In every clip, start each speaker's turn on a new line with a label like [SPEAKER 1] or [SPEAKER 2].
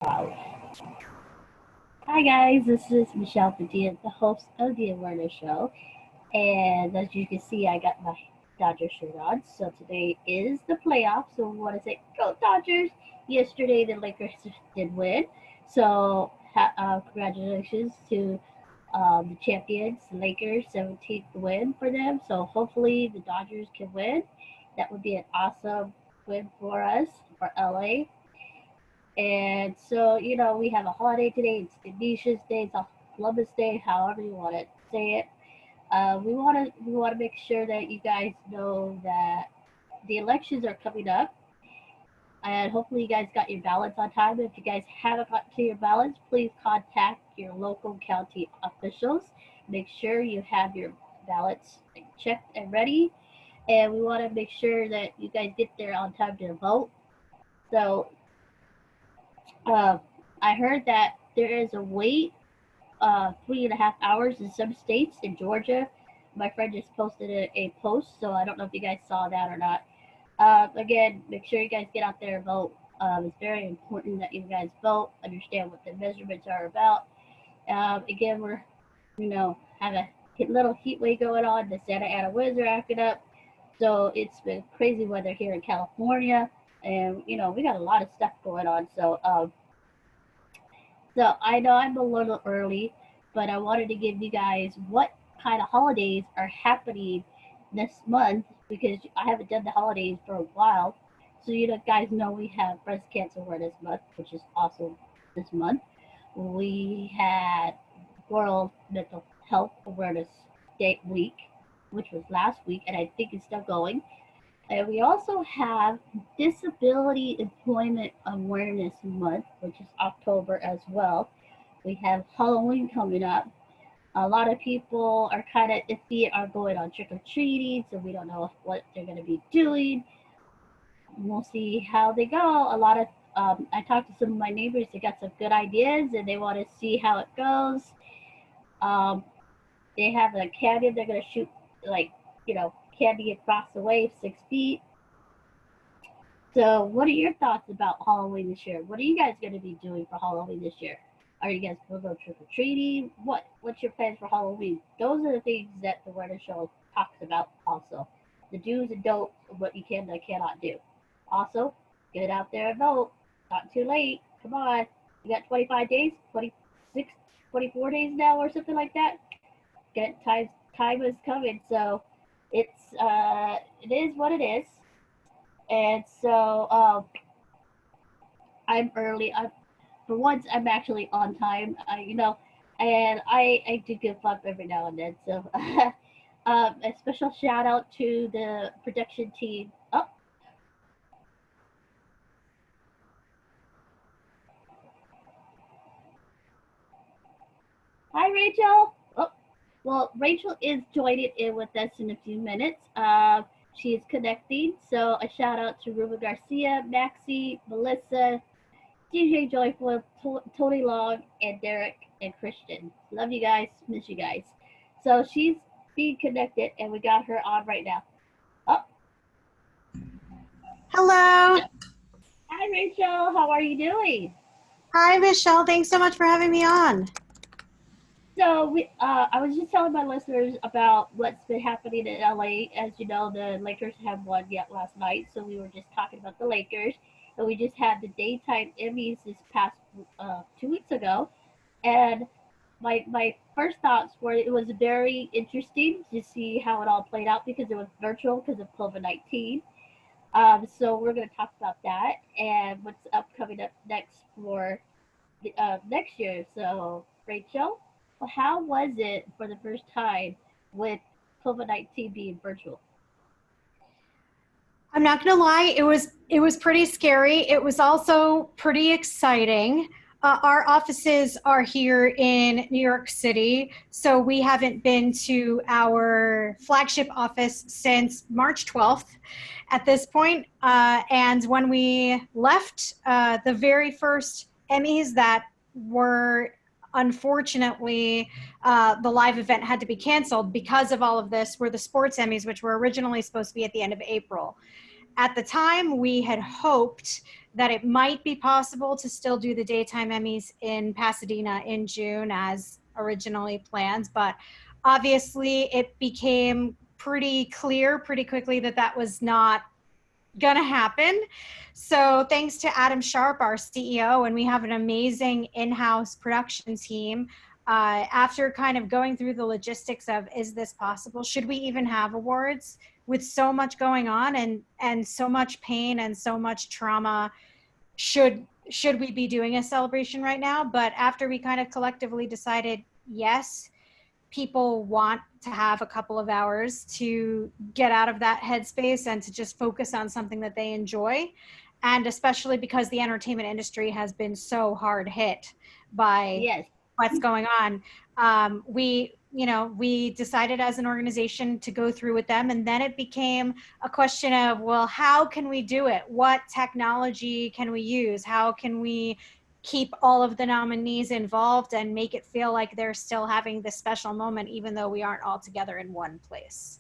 [SPEAKER 1] Wow. Hi guys, this is Michelle Padilla, the host of the Awareness Show. And as you can see, I got my Dodgers shirt on. So today is the playoffs. So we want to say, go Dodgers! Yesterday, the Lakers did win. So congratulations to the champions, the Lakers, 17th win for them. So hopefully the Dodgers can win. That would be an awesome win for us, for LA. And so, we have a holiday today. It's Canisius Day, it's Columbus Day, however you want to say it. We want to make sure that you guys know that the elections are coming up, and hopefully you guys got your ballots on time. If you guys haven't got to your ballots, please contact your local county officials. Make sure you have your ballots checked and ready, and we want to make sure that you guys get there on time to vote. So uh, I heard that there is a wait 3.5 hours in some states. In Georgia, my friend just posted a post, so I don't know if you guys saw that or not. Again, make sure you guys get out there and vote. It's very important that you guys vote, understand what the measurements are about. Again, we're, have a little heat wave going on. The Santa Ana winds are acting up. So it's been crazy weather here in California. And, we got a lot of stuff going on. So I know I'm a little early, but I wanted to give you guys what kind of holidays are happening this month because I haven't done the holidays for a while. So guys know we have Breast Cancer Awareness Month, which is awesome this month. We had World Mental Health Awareness Day week, which was last week, and I think it's still going. And we also have Disability Employment Awareness Month, which is October as well. We have Halloween coming up. A lot of people are kind of iffy are going on trick or treating, so we don't know what they're going to be doing. We'll see how they go. I talked to some of my neighbors. They got some good ideas, and they want to see how it goes. Um, they have a cannon. They're going to shoot like candy across the way 6 feet. So, what are your thoughts about Halloween this year? What are you guys going to be doing for Halloween this year? Are you guys going to go trick or treating? What's your plans for Halloween? Those are the things that the Weather Show talks about. Also, the do's and don'ts of what you can and cannot do. Also, get out there and vote. Not too late. Come on, you got 25 days, 26, 24 days now, or something like that. Get time is coming. So it is what it is. And so I'm early. For once, I'm actually on time. And I do give up every now and then. So a special shout out to the production team. Oh, hi Rachel. Oh, well, Rachel is joining in with us in a few minutes. She is connecting. So a shout out to Ruben Garcia, Maxie, Melissa, DJ Joyful, Tony Long, and Derek and Christian. Love you guys. Miss you guys. So she's being connected, and we got her on right now. Oh,
[SPEAKER 2] Hello.
[SPEAKER 1] hi Rachel. How are you doing?
[SPEAKER 2] Hi, Michelle. Thanks so much for having me on.
[SPEAKER 1] So I was just telling my listeners about what's been happening in LA. As you know, the Lakers have won yet last night, so we were just talking about the Lakers, and we just had the daytime Emmys this past 2 weeks ago, and my first thoughts were it was very interesting to see how it all played out because it was virtual because of COVID-19. So we're going to talk about that and what's upcoming up next for the, next year. So Rachel, well, how was it for the first time with COVID-19 being virtual?
[SPEAKER 2] I'm not going to lie, it was pretty scary. It was also pretty exciting. Our offices are here in New York City, so we haven't been to our flagship office since March 12th at this point. And when we left, the very first Emmys that were unfortunately the live event had to be canceled because of all of this were the sports Emmys, which were originally supposed to be at the end of April. At the time, we had hoped that it might be possible to still do the daytime Emmys in Pasadena in June as originally planned, but obviously it became pretty clear pretty quickly that that was not gonna happen. So thanks to Adam Sharp, our CEO, and we have an amazing in-house production team. After kind of going through the logistics of, is this possible? Should we even have awards with so much going on and so much pain and so much trauma? Should we be doing a celebration right now? But after we kind of collectively decided, yes, people want to have a couple of hours to get out of that headspace and to just focus on something that they enjoy. And especially because the entertainment industry has been so hard hit by
[SPEAKER 1] Yes.
[SPEAKER 2] what's going on. We decided as an organization to go through with them. And then it became a question of, well, how can we do it? What technology can we use? How can we keep all of the nominees involved and make it feel like they're still having this special moment, even though we aren't all together in one place?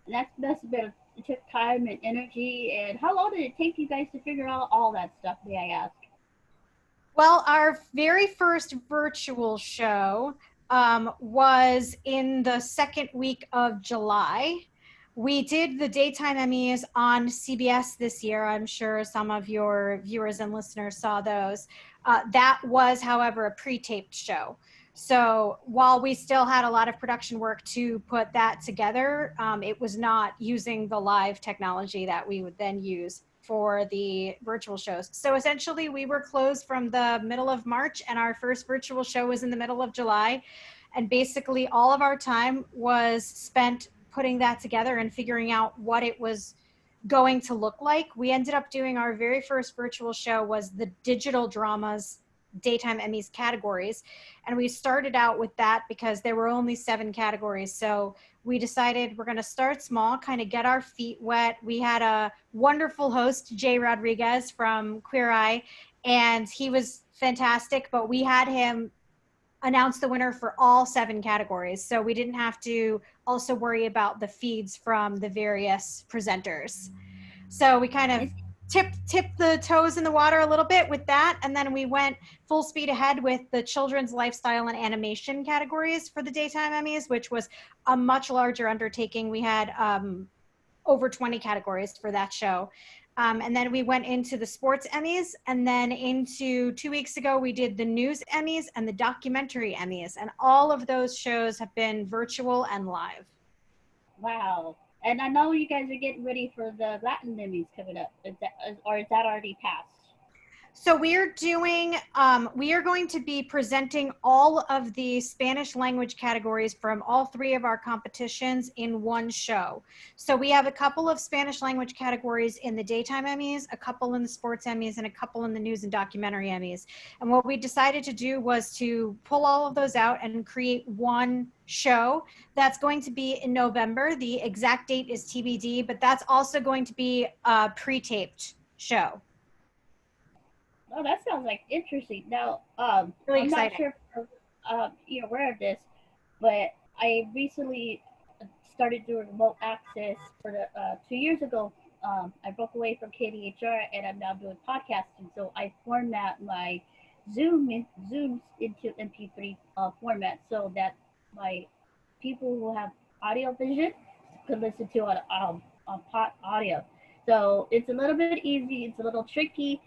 [SPEAKER 1] That must have been, it took time and energy. And how long did it take you guys to figure out all that stuff, may I ask?
[SPEAKER 2] Well, our very first virtual show was in the second week of July. We did the daytime Emmys on CBS this year. I'm sure some of your viewers and listeners saw those. That was, however, a pre-taped show. So while we still had a lot of production work to put that together, it was not using the live technology that we would then use for the virtual shows. So essentially we were closed from the middle of March and our first virtual show was in the middle of July. And basically all of our time was spent putting that together and figuring out what it was going to look like. We ended up doing our very first virtual show was the digital dramas daytime Emmys categories. And we started out with that because there were only 7 categories. So we decided we're going to start small, kind of get our feet wet. We had a wonderful host, Jay Rodriguez from Queer Eye, and he was fantastic, but we had him announce the winner for all 7 categories. So we didn't have to also worry about the feeds from the various presenters. So we kind of tipped the toes in the water a little bit with that. And then we went full speed ahead with the children's lifestyle and animation categories for the daytime Emmys, which was a much larger undertaking. We had over 20 categories for that show. And then we went into the sports Emmys, and then into 2 weeks ago, we did the news Emmys and the documentary Emmys. And all of those shows have been virtual and live.
[SPEAKER 1] Wow. And I know you guys are getting ready for the Latin Emmys coming up. Or is that already passed?
[SPEAKER 2] So we are going to be presenting all of the Spanish language categories from all 3 of our competitions in one show. So we have a couple of Spanish language categories in the daytime Emmys, a couple in the sports Emmys, and a couple in the news and documentary Emmys. And what we decided to do was to pull all of those out and create one show that's going to be in November. The exact date is TBD, but that's also going to be a pre-taped show.
[SPEAKER 1] Oh, that sounds like interesting. Now,
[SPEAKER 2] Really
[SPEAKER 1] I'm not
[SPEAKER 2] exciting.
[SPEAKER 1] sure if you're aware of this, but I recently started doing remote access for the 2 years ago. I broke away from KDHR and I'm now doing podcasting. So I format my Zooms into MP3 format so that my people who have audio vision could listen to on audio. So it's a little bit easy. It's a little tricky,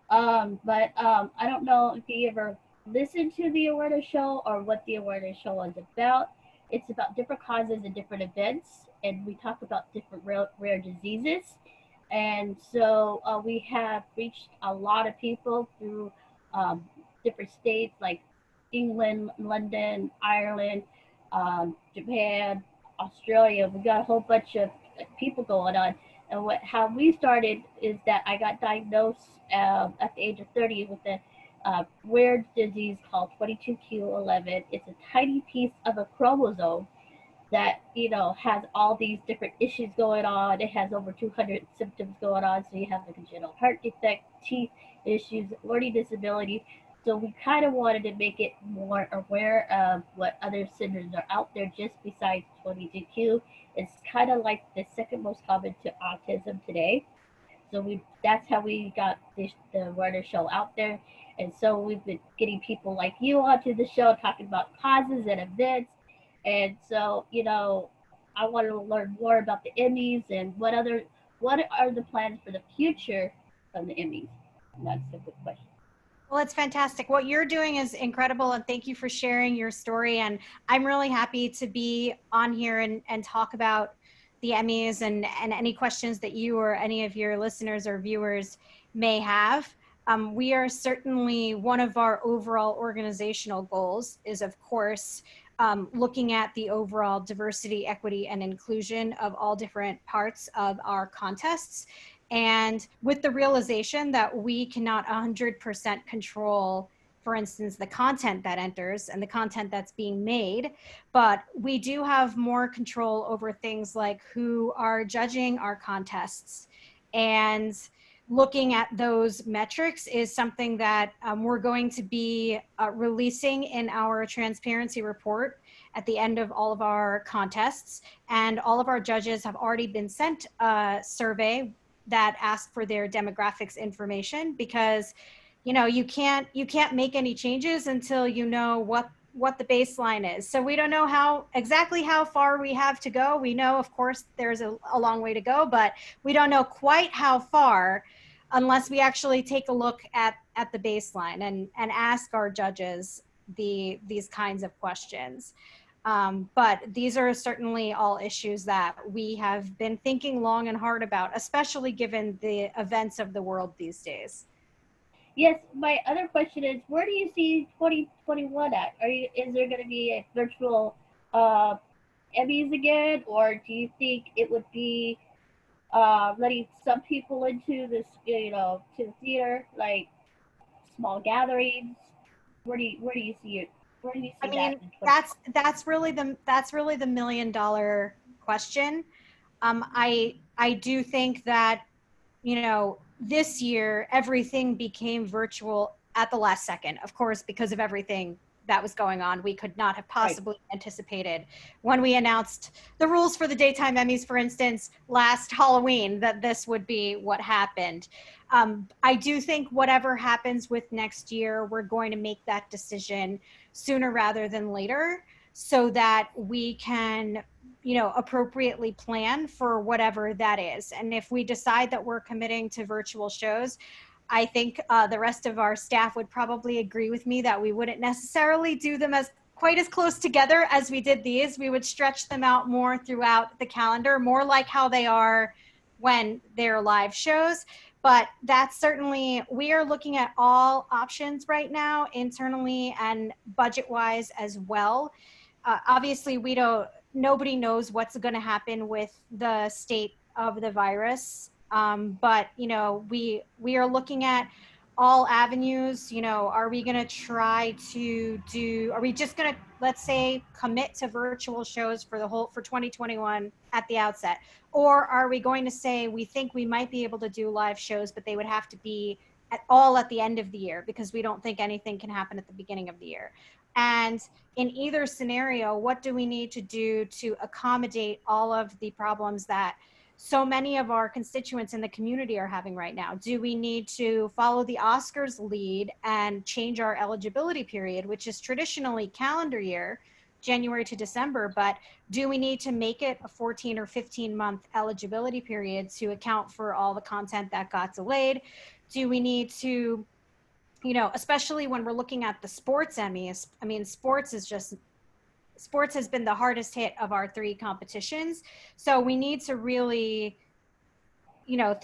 [SPEAKER 1] but I don't know if you ever listened to the awareness show or what the awareness show is about. It's about different causes and different events, and we talk about different rare diseases. And so we have reached a lot of people through um, different states like England, London, Ireland, Japan, Australia. We got a whole bunch of people going on. And how we started is that I got diagnosed at the age of 30 with a rare disease called 22q11. It's a tiny piece of a chromosome that has all these different issues going on. It has over 200 symptoms going on. So you have the congenital heart defect, teeth issues, learning disability. So we kind of wanted to make it more aware of what other syndromes are out there just besides 22q. It's kind of like the second most common to autism today. So we that's how we got the Werner show out there. And so we've been getting people like you onto the show talking about causes and events. And so, I want to learn more about the Emmys and what are the plans for the future of the Emmys? And that's a good question.
[SPEAKER 2] Well, it's fantastic. What you're doing is incredible, and thank you for sharing your story. And I'm really happy to be on here and talk about the Emmys and any questions that you or any of your listeners or viewers may have. We are certainly one of our overall organizational goals is, of course, looking at the overall diversity, equity, and inclusion of all different parts of our contests. And with the realization that we cannot 100% control, for instance, the content that enters and the content that's being made, but we do have more control over things like who are judging our contests. And looking at those metrics is something that we're going to be releasing in our transparency report at the end of all of our contests. And all of our judges have already been sent a survey that ask for their demographics information, because you can't make any changes until you know what the baseline is. So we don't know exactly how far we have to go. We know, of course, there's a long way to go, but we don't know quite how far unless we actually take a look at the baseline and ask our judges these kinds of questions. But these are certainly all issues that we have been thinking long and hard about, especially given the events of the world these days.
[SPEAKER 1] Yes, my other question is, where do you see 2021 at? Is there going to be a virtual uh, Emmys again, or do you think it would be letting some people into this, to the theater, like small gatherings? Where do you see it? Where do you
[SPEAKER 2] I
[SPEAKER 1] see that
[SPEAKER 2] mean,
[SPEAKER 1] in 2020?
[SPEAKER 2] that's really the $1 million question. I do think that this year everything became virtual at the last second, of course, because of everything that was going on. We could not have
[SPEAKER 1] Right.
[SPEAKER 2] possibly anticipated when we announced the rules for the daytime Emmys, for instance, last Halloween, that this would be what happened. I do think whatever happens with next year, we're going to make that decision sooner rather than later so that we can appropriately plan for whatever that is. And if we decide that we're committing to virtual shows, I think the rest of our staff would probably agree with me that we wouldn't necessarily do them as quite as close together as we did these. We would stretch them out more throughout the calendar, more like how they are when they're live shows. But that's certainly, we are looking at all options right now, internally and budget wise as well. Obviously, nobody knows what's going to happen with the state of the virus. But we are looking at all avenues. Are we going to are we just going to, let's say, commit to virtual shows for 2021 at the outset? Or are we going to say we think we might be able to do live shows, but they would have to be at the end of the year, because we don't think anything can happen at the beginning of the year? And in either scenario, what do we need to do to accommodate all of the problems that so many of our constituents in the community are having right now? Do we need to follow the Oscars lead and change our eligibility period, which is traditionally calendar year, January to December, but do we need to make it a 14 or 15-month eligibility period to account for all the content that got delayed? Do we need to, especially when we're looking at the sports Emmys, I mean, sports has been the hardest hit of our three competitions. So we need to really,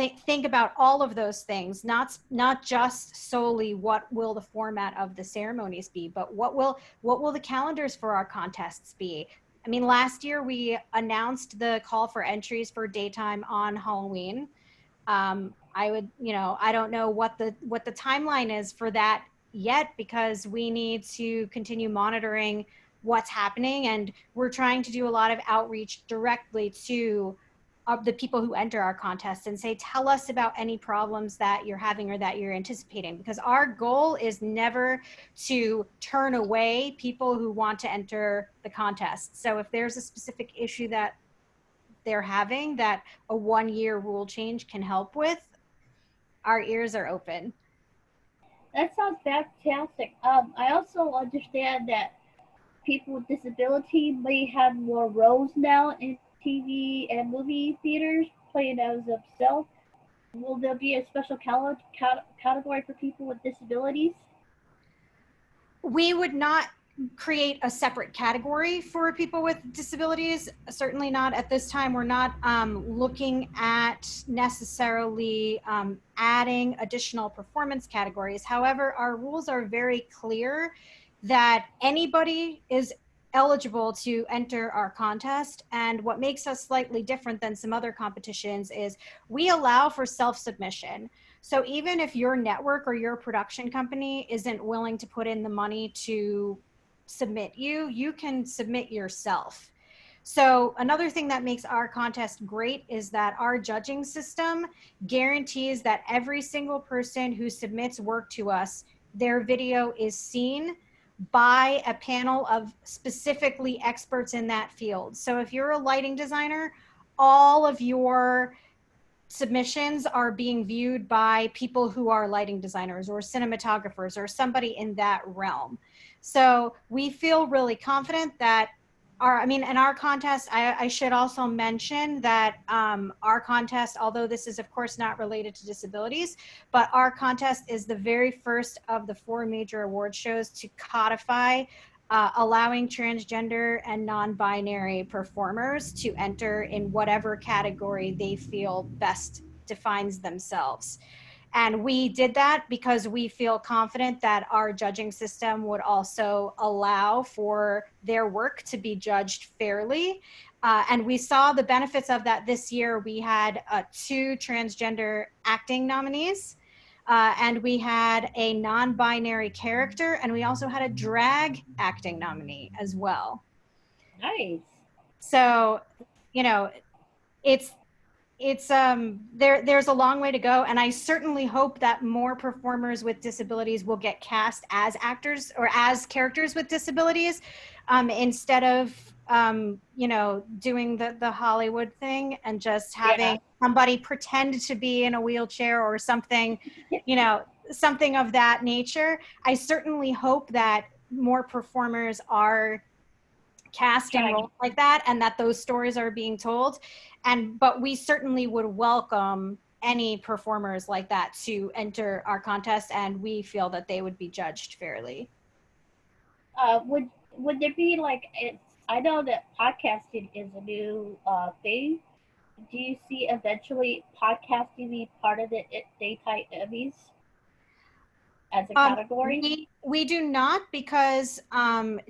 [SPEAKER 2] think about all of those things, not just solely what will the format of the ceremonies be, but what will the calendars for our contests be? I mean, last year we announced the call for entries for daytime on Halloween. I don't know what the timeline is for that yet, because we need to continue monitoring what's happening, and we're trying to do a lot of outreach directly to the people who enter our contest and say, tell us about any problems that you're having or that you're anticipating, because our goal is never to turn away people who want to enter the contest. So if there's a specific issue that they're having that a 1-year rule change can help with, our ears are open.
[SPEAKER 1] That sounds fantastic. I also understand that people with disability may have more roles now in TV and movie theaters, playing as themselves. Will there be a special category for people with disabilities?
[SPEAKER 2] We would not create a separate category for people with disabilities. Certainly not at this time. We're not looking at necessarily adding additional performance categories. However, our rules are very clear that anybody is eligible to enter our contest. And what makes us slightly different than some other competitions is we allow for self-submission. So even if your network or your production company isn't willing to put in the money to submit you, you can submit yourself. So another thing that makes our contest great is that our judging system guarantees that every single person who submits work to us, their video is seen by a panel of specifically experts in that field. So if you're a lighting designer, all of your submissions are being viewed by people who are lighting designers or cinematographers or somebody in that realm. So we feel really confident that in our contest, I should also mention that our contest, although this is of course not related to disabilities, but our contest is the very first of the 4 major award shows to codify allowing transgender and non-binary performers to enter in whatever category they feel best defines themselves. And we did that because we feel confident that our judging system would also allow for their work to be judged fairly. And we saw the benefits of that this year. We had 2 transgender acting nominees. And we had a non-binary character, and we also had a drag acting nominee as well.
[SPEAKER 1] Nice.
[SPEAKER 2] So, you know, it's there's a long way to go, and I certainly hope that more performers with disabilities will get cast as actors or as characters with disabilities, instead of doing the Hollywood thing and just having somebody pretend to be in a wheelchair or something, something of that nature. I certainly hope that more performers are cast in roles like that and that those stories are being told. But we certainly would welcome any performers like that to enter our contest, and we feel that they would be judged fairly.
[SPEAKER 1] Would there be like I know that podcasting is a new thing. Do you see eventually podcasting be part of the daytime Emmys as a category?
[SPEAKER 2] We do not, because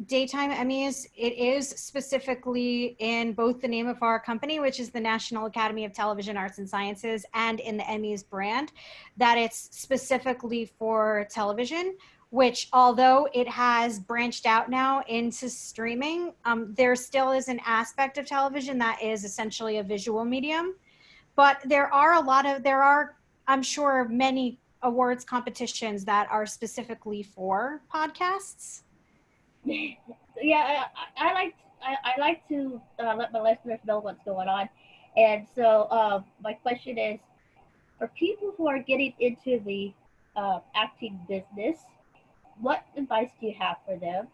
[SPEAKER 2] daytime Emmys, it is specifically in both the name of our company, which is the National Academy of Television Arts and Sciences, and in the Emmys brand, that it's specifically for television, which although it has branched out now into streaming, there still is an aspect of television that is essentially a visual medium. But there are, I'm sure, many awards competitions that are specifically for podcasts.
[SPEAKER 1] Yeah, I like to let my listeners know what's going on, and so my question is, for people who are getting into the acting business, what advice do you have for them?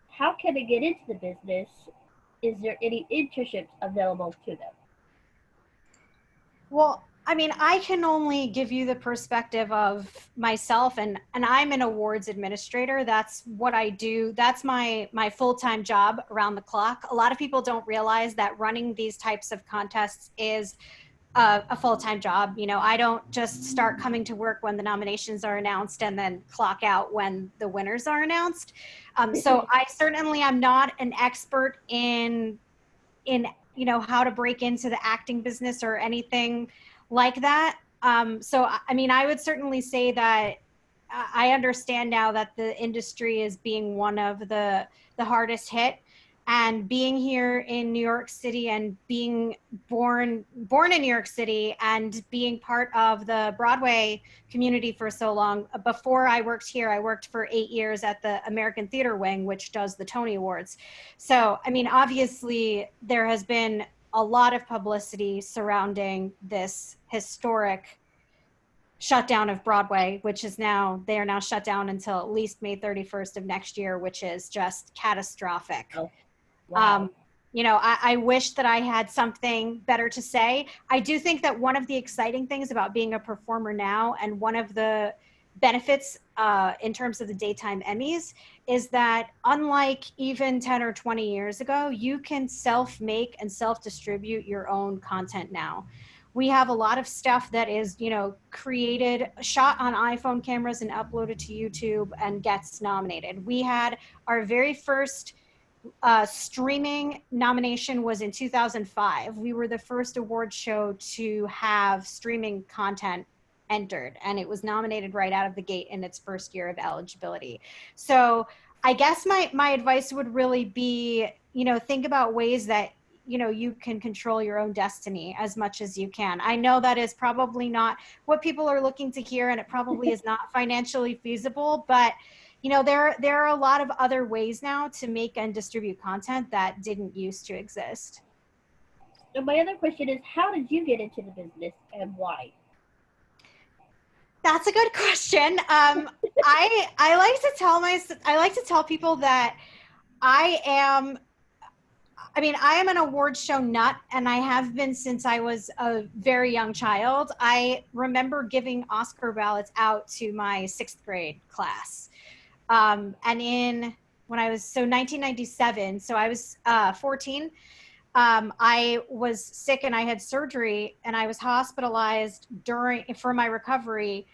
[SPEAKER 1] How can they get into the business? Is there any internships available to them?
[SPEAKER 2] Well, I can only give you the perspective of myself, and I'm an awards administrator. That's what I do. That's my full-time job around the clock. A lot of people don't realize that running these types of contests is a full-time job. I don't just start coming to work when the nominations are announced and then clock out when the winners are announced. So I certainly am not an expert in how to break into the acting business or anything like that. So I would certainly say that I understand now that the industry is being one of the hardest hit. And being here in New York City and being born in New York City and being part of the Broadway community for so long. Before I worked here, I worked for 8 years at the American Theater Wing, which does the Tony Awards. So, obviously there has been a lot of publicity surrounding this historic shutdown of Broadway, which is now, they are now shut down until at least May 31st of next year, which is just catastrophic.
[SPEAKER 1] Oh, wow.
[SPEAKER 2] Um, I wish that I had something better to say. I do think that one of the exciting things about being a performer now, and one of the benefits in terms of the daytime Emmys, is that unlike even 10 or 20 years ago, you can self-make and self-distribute your own content now. We have a lot of stuff that is, created, shot on iPhone cameras and uploaded to YouTube and gets nominated. We had our very first streaming nomination was in 2005. We were the first award show to have streaming content entered, and it was nominated right out of the gate in its first year of eligibility. So I guess my advice would really be, think about ways that you can control your own destiny as much as you can. I know that is probably not what people are looking to hear, and it probably is not financially feasible, but there are a lot of other ways now to make and distribute content that didn't used to exist.
[SPEAKER 1] So my other question is, how did you get into the business and why?
[SPEAKER 2] That's a good question. I like to tell people that I am I am an award show nut, and I have been since I was a very young child. I remember giving Oscar ballots out to my 6th grade class. And in when I was 1997, so I was 14. I was sick and I had surgery, and I was hospitalized for my recovery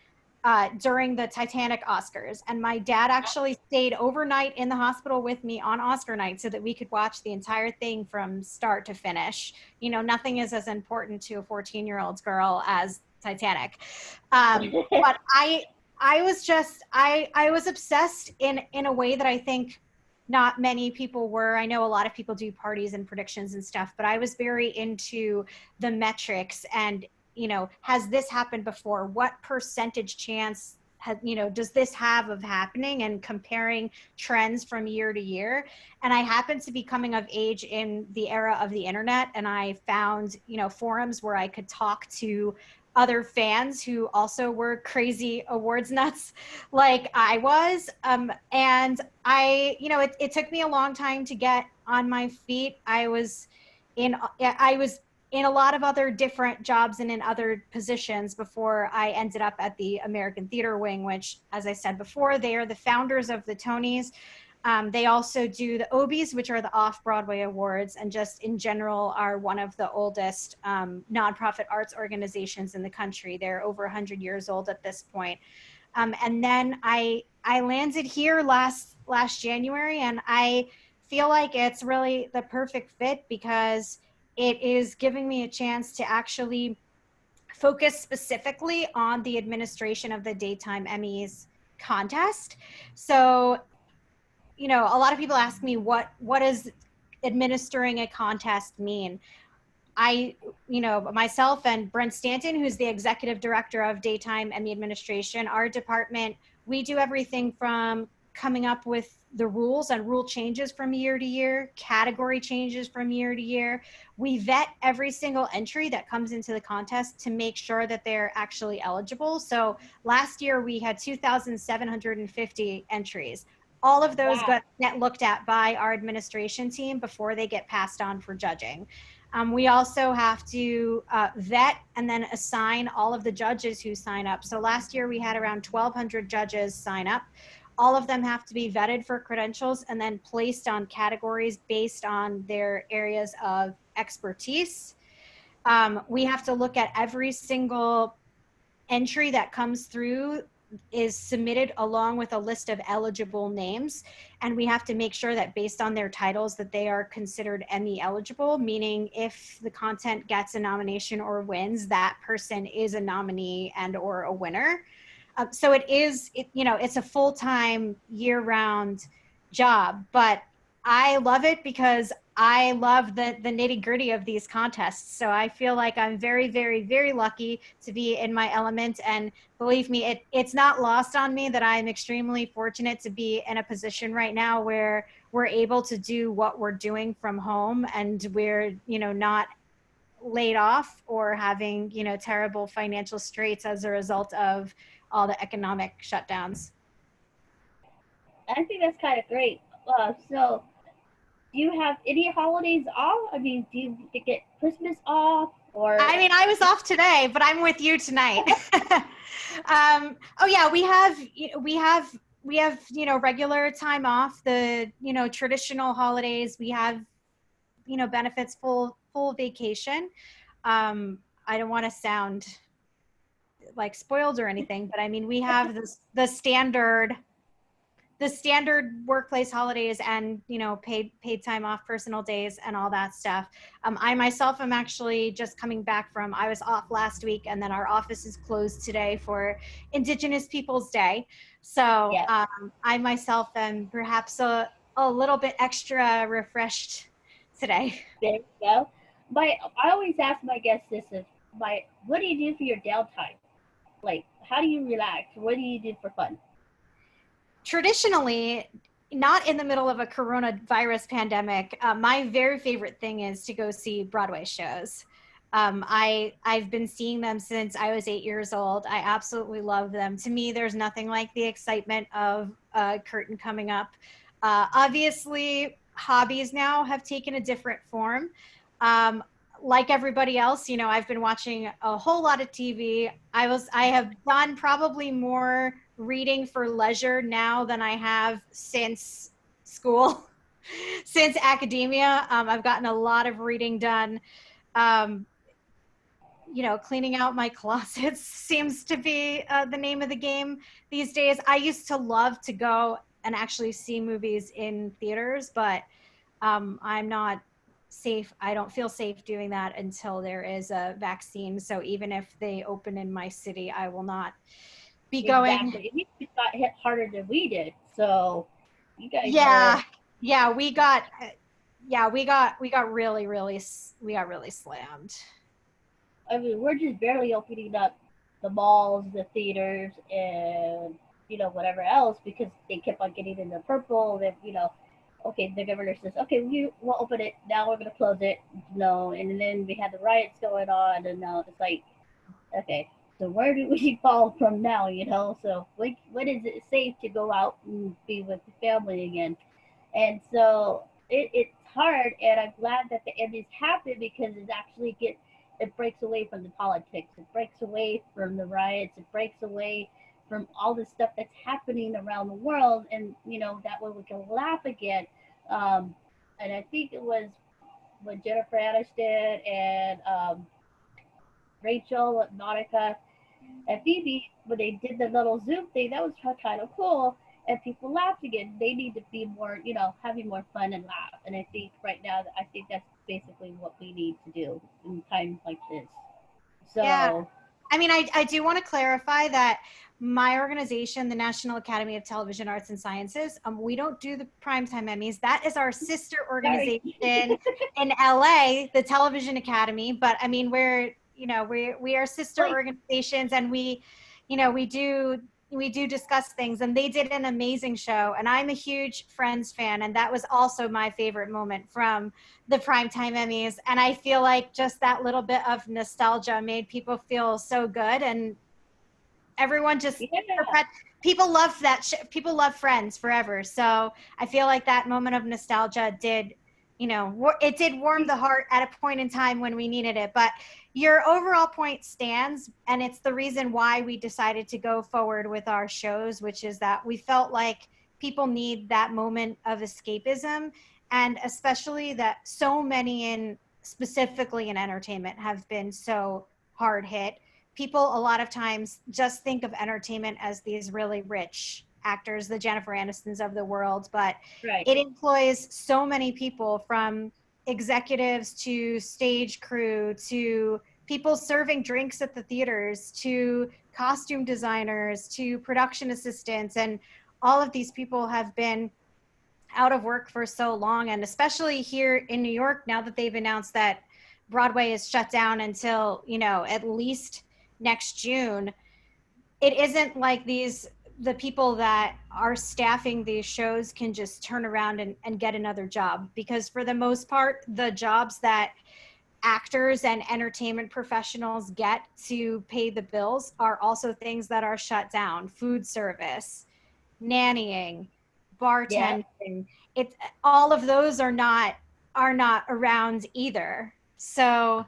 [SPEAKER 2] during the Titanic Oscars. And my dad actually stayed overnight in the hospital with me on Oscar night so that we could watch the entire thing from start to finish. Nothing is as important to a 14-year-old girl as Titanic. But I was obsessed in a way that I think not many people were. I know a lot of people do parties and predictions and stuff, but I was very into the metrics and, has this happened before? What percentage chance does this have of happening, and comparing trends from year to year. And I happened to be coming of age in the era of the internet, and I found, forums where I could talk to other fans who also were crazy awards nuts like I was. And it took me a long time to get on my feet. I was in a lot of other different jobs and in other positions before I ended up at the American Theater Wing, which, as I said before, they are the founders of the Tonys. They also do the Obies, which are the off-Broadway awards, and just in general are one of the oldest nonprofit arts organizations in the country. They're over 100 years old at this point. And then I landed here last January, and I feel like it's really the perfect fit because it is giving me a chance to actually focus specifically on the administration of the Daytime Emmys contest. So, a lot of people ask me what does administering a contest mean? Myself and Brent Stanton, who's the executive director of Daytime Emmy Administration, our department, we do everything from coming up with the rules and rule changes from year to year, category changes from year to year. We vet every single entry that comes into the contest to make sure that they're actually eligible. So last year we had 2,750 entries. All of those get looked at by our administration team before they get passed on for judging. We also have to vet and then assign all of the judges who sign up. So last year we had around 1,200 judges sign up. All of them have to be vetted for credentials and then placed on categories based on their areas of expertise. We have to look at every single entry that comes through is submitted along with a list of eligible names, and we have to make sure that based on their titles that they are considered Emmy eligible, meaning if the content gets a nomination or wins, that person is a nominee and or a winner. So it's a full-time year-round job, but I love it because I love the nitty-gritty of these contests. So I feel like I'm very, very, very lucky to be in my element. And believe me, it's not lost on me that I'm extremely fortunate to be in a position right now where we're able to do what we're doing from home, and we're, not laid off or having, terrible financial straits as a result of all the economic shutdowns.
[SPEAKER 1] I think that's kind of great. So, do you have any holidays off? I mean, do you get Christmas off or?
[SPEAKER 2] I mean, I was off today, but I'm with you tonight. Oh yeah, we have regular time off. The traditional holidays we have benefits, full vacation. I don't want to sound like spoiled or anything, but I mean we have the standard workplace holidays and paid time off, personal days, and all that stuff. I myself am actually just coming back from, I was off last week, and then our office is closed today for Indigenous Peoples Day. So
[SPEAKER 1] Yeah,
[SPEAKER 2] I myself am perhaps a little bit extra refreshed today.
[SPEAKER 1] there you go. I always ask my guests this: is what do you do for your downtime? Like, how do you relax? What do you do for fun?
[SPEAKER 2] Traditionally, not in the middle of a coronavirus pandemic, my very favorite thing is to go see Broadway shows. I've been seeing them since I was 8 years old. I absolutely love them. To me, there's nothing like the excitement of a curtain coming up. Obviously, hobbies now have taken a different form. Um, like everybody else, I've been watching a whole lot of TV. I have done probably more reading for leisure now than I have since school, since academia. I've gotten a lot of reading done. Um, Cleaning out my closets seems to be the name of the game these days. I used to love to go and actually see movies in theaters, but I'm not safe. I don't feel safe doing that until there is a vaccine. So even if they open in my city, I will not be going.
[SPEAKER 1] Exactly. You got hit harder than we did, so you guys
[SPEAKER 2] Yeah,
[SPEAKER 1] were.
[SPEAKER 2] yeah, we got really slammed.
[SPEAKER 1] I mean, we're just barely opening up the malls, the theaters, and whatever else because they kept on getting in the purple. That okay, the governor says, okay, we'll open it now. We're gonna close it. No, and then we had the riots going on, and now it's like, okay, so where do we fall from now? So when is it safe to go out and be with the family again? And so it's hard, and I'm glad that the Emmys happen because it breaks away from the politics. It breaks away from the riots. It breaks away from all the stuff that's happening around the world, and that way we can laugh again. Um, and I think it was when Jennifer Aniston and Rachel, Monica, and Phoebe, when they did the little Zoom thing, that was kind of cool. And people laughed again. They need to be more, having more fun and laugh. And I think right now, I think that's basically what we need to do in times like this.
[SPEAKER 2] Yeah.
[SPEAKER 1] So,
[SPEAKER 2] I mean, I do want to clarify that my organization, the National Academy of Television Arts and Sciences, we don't do the Primetime Emmys. That is our sister
[SPEAKER 1] sorry.
[SPEAKER 2] organization in LA, the Television Academy. But I mean, we are sister
[SPEAKER 1] Like,
[SPEAKER 2] organizations, and we do discuss things, and they did an amazing show, and I'm a huge Friends fan, and that was also my favorite moment from the Primetime Emmys. And I feel like just that little bit of nostalgia made people feel so good, and everyone just
[SPEAKER 1] yeah,
[SPEAKER 2] people love that people love Friends forever. So I feel like that moment of nostalgia did, it did warm the heart at a point in time when we needed it. But your overall point stands, and it's the reason why we decided to go forward with our shows, which is that we felt like people need that moment of escapism, and especially that so many specifically in entertainment have been so hard hit. People a lot of times just think of entertainment as these really rich actors, the Jennifer Anistons of the world, but
[SPEAKER 1] right.
[SPEAKER 2] it employs so many people, from executives to stage crew to people serving drinks at the theaters to costume designers to production assistants. And all of these people have been out of work for so long. And especially here in New York, now that they've announced that Broadway is shut down until, at least next June, it isn't like the people that are staffing these shows can just turn around and get another job, because for the most part, the jobs that actors and entertainment professionals get to pay the bills are also things that are shut down. Food service, nannying,
[SPEAKER 1] Yeah.
[SPEAKER 2] bartending. It's all of those are not around either. So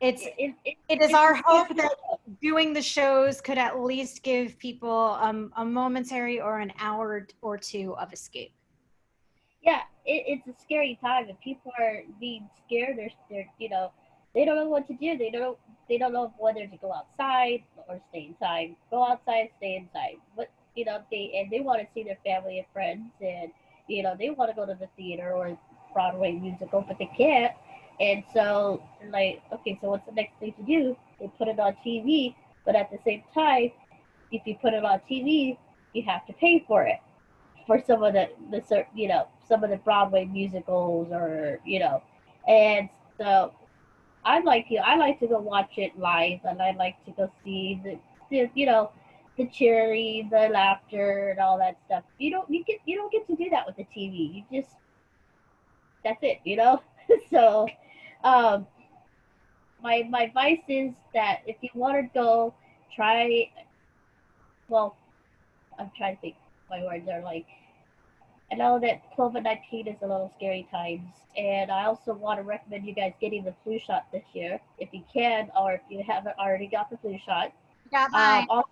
[SPEAKER 2] it's it is
[SPEAKER 1] It's a
[SPEAKER 2] our
[SPEAKER 1] scary
[SPEAKER 2] hope that doing the shows could at least give people a momentary or an hour or two of escape.
[SPEAKER 1] yeah, it's a scary time, and people are being scared. They're they don't know what to do. They don't know whether to go outside or stay inside. Go outside, stay inside. But they want to see their family and friends, and they want to go to the theater or Broadway musical, but they can't. And so they're like, okay, so what's the next thing to do? They put it on TV, but at the same time, if you put it on TV, you have to pay for it for some of the some of the Broadway musicals or and so I like to go watch it live, and I like to go see the cheering, the laughter, and all that stuff. You don't get to do that with the TV. You just that's it. So um, my advice is that if you want to go, try. Well, I'm trying to think. My words are like I know that COVID-19 is a little scary times, and I also want to recommend you guys getting the flu shot this year if you can, or if you haven't already got the flu shot.
[SPEAKER 2] Got mine.
[SPEAKER 1] Also,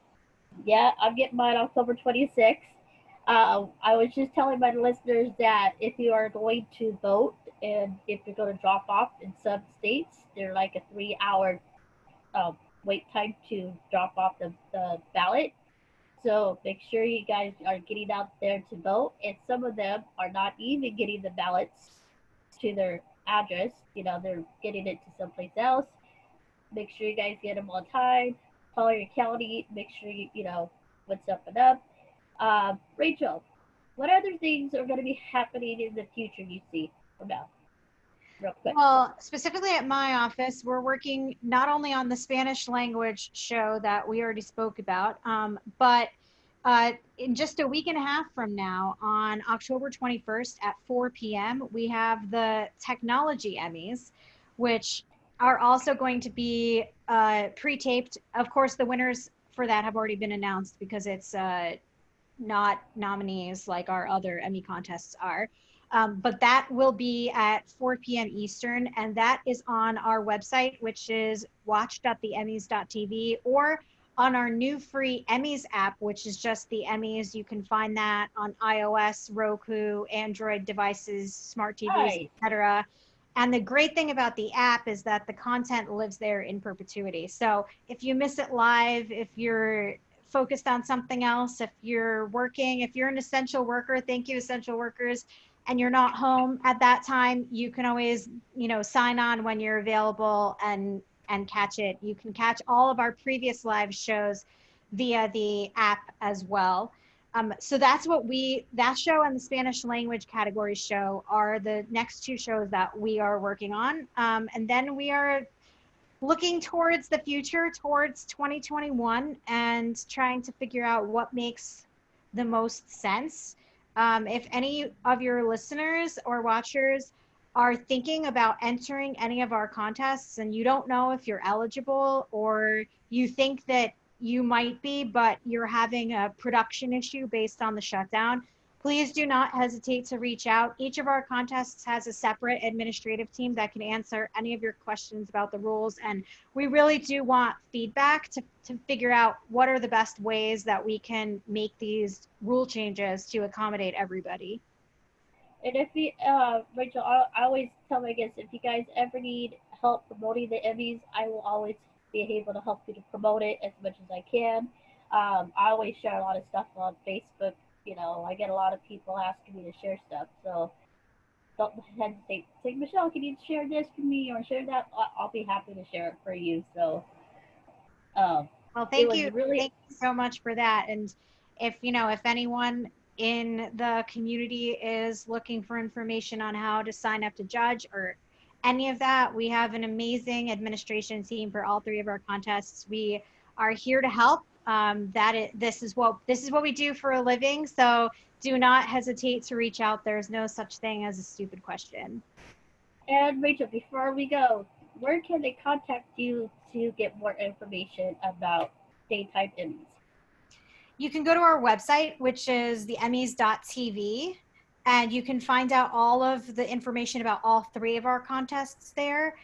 [SPEAKER 1] yeah, I'm getting mine October 26th. I was just telling my listeners that if you are going to vote and if you're going to drop off in some states, they're like a 3 hour um, wait time to drop off the ballot. So make sure you guys are getting out there to vote. And some of them are not even getting the ballots to their address. They're getting it to someplace else. Make sure you guys get them on time. Call your county. Make sure you know what's up and up. Rachel, what other things are going to be happening in the future you see from now? Real quick.
[SPEAKER 2] Well, specifically at my office, we're working not only on the Spanish language show that we already spoke about, but in just a week and a half from now, on October 21st at 4 p.m., we have the Technology Emmys, which are also going to be pre-taped. Of course, the winners for that have already been announced because it's not nominees like our other Emmy contests are. But that will be at 4 p.m. Eastern, and that is on our website, which is watch.theemmys.tv, or on our new free Emmys app, which is just the Emmys. You can find that on iOS, Roku, Android devices, smart TVs,
[SPEAKER 1] Hi.
[SPEAKER 2] etc. And the great thing about the app is that the content lives there in perpetuity. So if you miss it live, if you're focused on something else, if you're working, if you're an essential worker, thank you, essential workers, and you're not home at that time, you can always, sign on when you're available and catch it. You can catch all of our previous live shows via the app as well. So that's that show and the Spanish language category show are the next two shows that we are working on. And then we are looking towards the future, towards 2021, and trying to figure out what makes the most sense. If any of your listeners or watchers are thinking about entering any of our contests and you don't know if you're eligible, or you think that you might be, but you're having a production issue based on the shutdown, please do not hesitate to reach out. Each of our contests has a separate administrative team that can answer any of your questions about the rules. And we really do want feedback to figure out what are the best ways that we can make these rule changes to accommodate everybody.
[SPEAKER 1] And if you, Rachel, I always tell my guests if you guys ever need help promoting the Emmys, I will always be able to help you to promote it as much as I can. I always share a lot of stuff on Facebook. I get a lot of people asking me to share stuff, so don't hesitate. Say, Michelle, can you share this for me or share that? I'll be happy to share it for you. So um,
[SPEAKER 2] Well,
[SPEAKER 1] it
[SPEAKER 2] thank
[SPEAKER 1] was
[SPEAKER 2] you.
[SPEAKER 1] really
[SPEAKER 2] Thank you so much for that. And if anyone in the community is looking for information on how to sign up to judge or any of that, we have an amazing administration team for all three of our contests. We are here to help. This is what we do for a living. So do not hesitate to reach out. There's no such thing as a stupid question.
[SPEAKER 1] And Rachel, before we go, where can they contact you to get more information about daytime Emmys?
[SPEAKER 2] You can go to our website, which is theemmys.tv, and you can find out all of the information about all three of our contests there.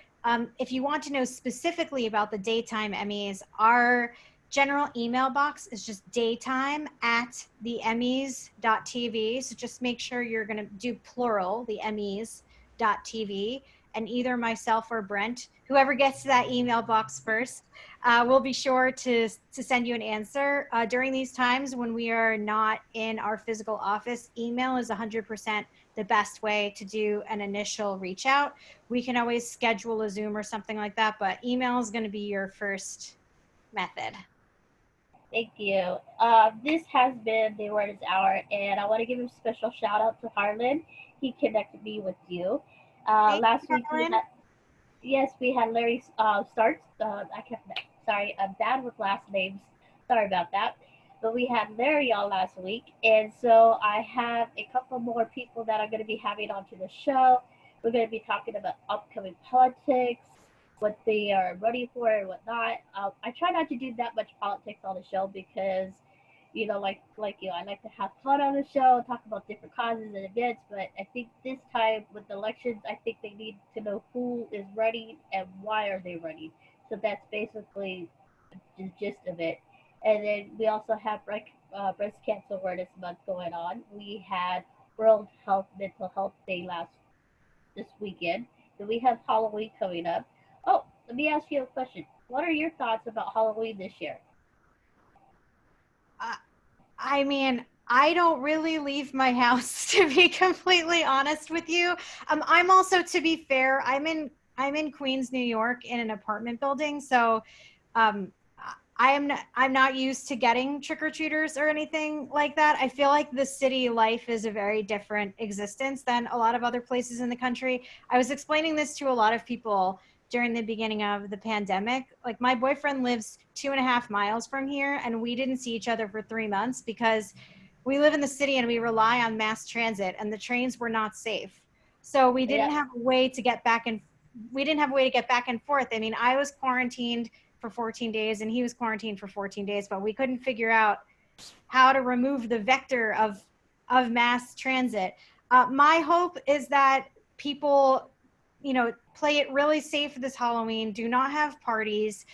[SPEAKER 2] If you want to know specifically about the daytime Emmys, our general email box is just daytime at theemmys.tv. So just make sure you're going to do plural, the emmys.tv, and either myself or Brent, whoever gets to that email box first, we'll be sure to send you an answer. During these times when we are not in our physical office, email is 100% the best way to do an initial reach out. We can always schedule a Zoom or something like that, but email is going to be your first method.
[SPEAKER 1] Thank you. This has been the Awareness Hour, and I want to give a special shout out to Harlan. He connected me with you.
[SPEAKER 2] Thank
[SPEAKER 1] Last
[SPEAKER 2] you,
[SPEAKER 1] week we
[SPEAKER 2] Helen.
[SPEAKER 1] had Yes, we had Larry Starts. I can't. Sorry, I'm bad with last names. Sorry about that. But we had Larry on last week, and so I have a couple more people that I'm going to be having onto the show. We're going to be talking about upcoming politics, what they are running for, and whatnot. I try not to do that much politics on the show because like you, I like to have fun on the show, talk about different causes and events. But I think this time with elections, I think they need to know who is running and why are they running. So that's basically the gist of it. And then we also have Breast Cancer Awareness Month going on. We had World Health Mental Health Day this weekend. Then we have Halloween coming up. Oh, let me ask you a question. What are your thoughts about Halloween this year?
[SPEAKER 2] Uh, I mean, I don't really leave my house to be completely honest with you. I'm also, to be fair, I'm in Queens, New York, in an apartment building, so um, I'm not used to getting trick or treaters or anything like that. I feel like the city life is a very different existence than a lot of other places in the country. I was explaining this to a lot of people during the beginning of the pandemic. Like, my boyfriend lives 2.5 miles from here, and we didn't see each other for 3 months because we live in the city and we rely on mass transit, and the trains were not safe. So we didn't
[SPEAKER 1] Yeah,
[SPEAKER 2] have a way to get back and we didn't have a way to get back and forth. I mean, I was quarantined for 14 days and he was quarantined for 14 days, but we couldn't figure out how to remove the vector of mass transit. My hope is that people, play it really safe this Halloween. Do not have parties.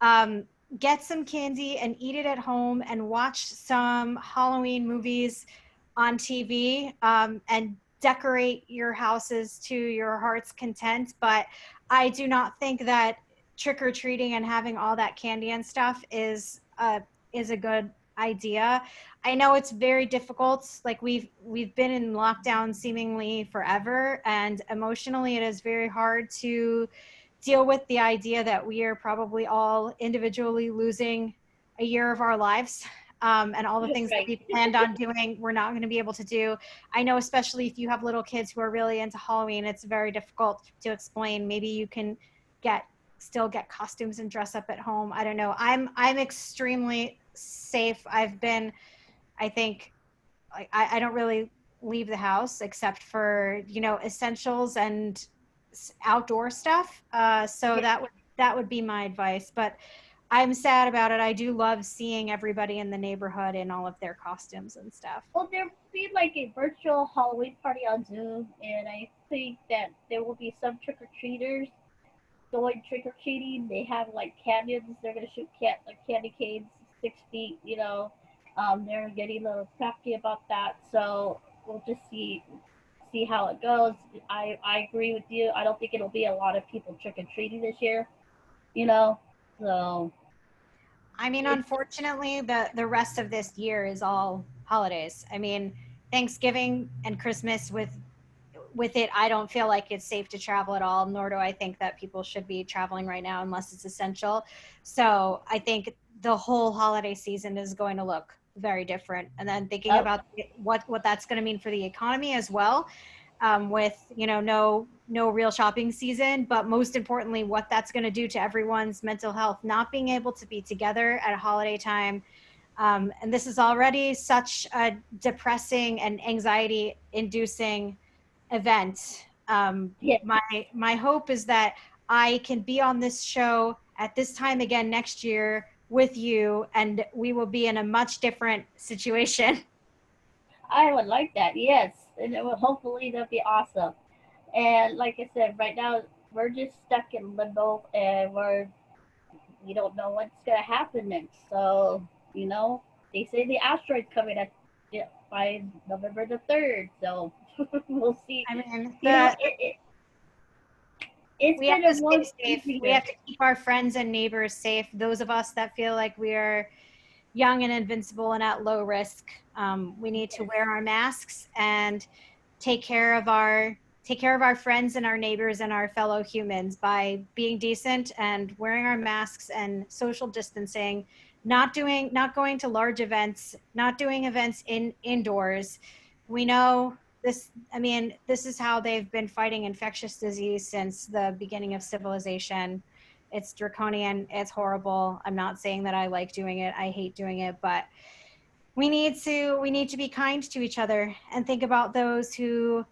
[SPEAKER 2] Um, get some candy and eat it at home and watch some Halloween movies on TV, and decorate your houses to your heart's content. But I do not think that trick or treating and having all that candy and stuff is a good idea. I know it's very difficult. Like, we've been in lockdown seemingly forever, and emotionally it is very hard to deal with the idea that we are probably all individually losing a year of our lives. And all the things that
[SPEAKER 1] right.
[SPEAKER 2] we planned on doing, we're not going to be able to do. I know, especially if you have little kids who are really into Halloween, it's very difficult to explain. Maybe you can get still get costumes and dress up at home. I don't know. I'm extremely safe. I think, I don't really leave the house except for, essentials and outdoor stuff. So
[SPEAKER 1] Yeah.
[SPEAKER 2] that would be my advice. But I'm sad about it. I do love seeing everybody in the neighborhood in all of their costumes and stuff.
[SPEAKER 1] Well, there will be like a virtual Halloween party on Zoom, and I think that there will be some trick or treaters going trick or treating. They have like cannons. They're gonna shoot like candy canes 6 feet. They're getting a little crafty about that. So we'll just see how it goes. I agree with you. I don't think it'll be a lot of people trick or treating this year. You know, so
[SPEAKER 2] I mean,
[SPEAKER 1] it's
[SPEAKER 2] unfortunately, the rest of this year is all holidays. I mean, Thanksgiving and Christmas, with it, I don't feel like it's safe to travel at all, nor do I think that people should be traveling right now unless it's essential. So I think the whole holiday season is going to look very different. And then thinking
[SPEAKER 1] oh,
[SPEAKER 2] about what that's going to mean for the economy as well, with, no real shopping season, but most importantly, what that's going to do to everyone's mental health, not being able to be together at a holiday time. And this is already such a depressing and anxiety inducing event.
[SPEAKER 1] Yeah,
[SPEAKER 2] My hope is that I can be on this show at this time again next year with you, and we will be in a much different situation.
[SPEAKER 1] I would like that. Yes, and it will, hopefully that'll be awesome. And like I said, right now we're just stuck in limbo, and we don't know what's gonna happen next. So they say the asteroid's coming at yeah, by November 3rd. So we'll see.
[SPEAKER 2] I mean,
[SPEAKER 1] It's
[SPEAKER 2] we have
[SPEAKER 1] been
[SPEAKER 2] to
[SPEAKER 1] a
[SPEAKER 2] stay
[SPEAKER 1] one
[SPEAKER 2] safe.
[SPEAKER 1] crazy
[SPEAKER 2] We
[SPEAKER 1] year.
[SPEAKER 2] have to keep our friends and neighbors safe. Those of us that feel like we are young and invincible and at low risk, we need to
[SPEAKER 1] Yes,
[SPEAKER 2] wear our masks and take care of our friends and our neighbors and our fellow humans by being decent and wearing our masks and social distancing, not going to large events, not doing events indoors. We know this, I mean, this is how they've been fighting infectious disease since the beginning of civilization. It's draconian, it's horrible. I'm not saying that I like doing it, I hate doing it, but we need to be kind to each other and think about those who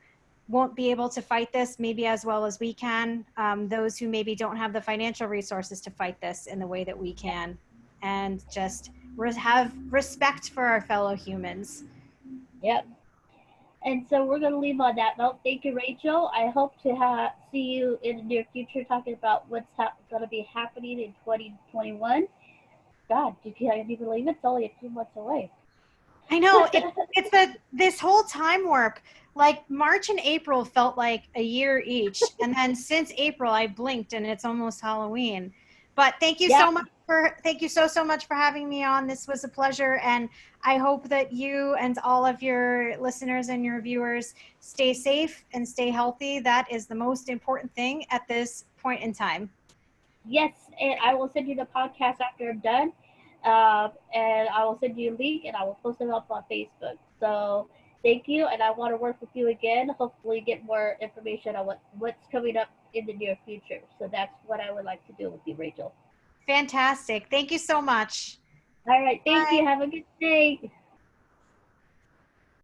[SPEAKER 2] won't be able to fight this maybe as well as we can, those who maybe don't have the financial resources to fight this in the way that we can, and just have respect for our fellow humans.
[SPEAKER 1] yep. And so we're going to leave on that note. Thank you, Rachel. I hope to see you in the near future talking about what's going to be happening in 2021. God, can you believe it's only a few months away?
[SPEAKER 2] I know it's a this whole time warp. Like March and April felt like a year each, and then since April I blinked and it's almost Halloween. But
[SPEAKER 1] Yep.
[SPEAKER 2] thank you so much for having me on. This was a pleasure, and I hope that you and all of your listeners and your viewers stay safe and stay healthy. That is the most important thing at this point in time.
[SPEAKER 1] Yes, and I will send you the podcast after I'm done. And I will send you a link and I will post it up on Facebook. So thank you, and I want to work with you again. Hopefully, get more information on what's coming up in the near future. So that's what I would like to do with you, Rachel.
[SPEAKER 2] Fantastic. Thank you so much.
[SPEAKER 1] All right, thank
[SPEAKER 2] Bye.
[SPEAKER 1] you. Have a good day.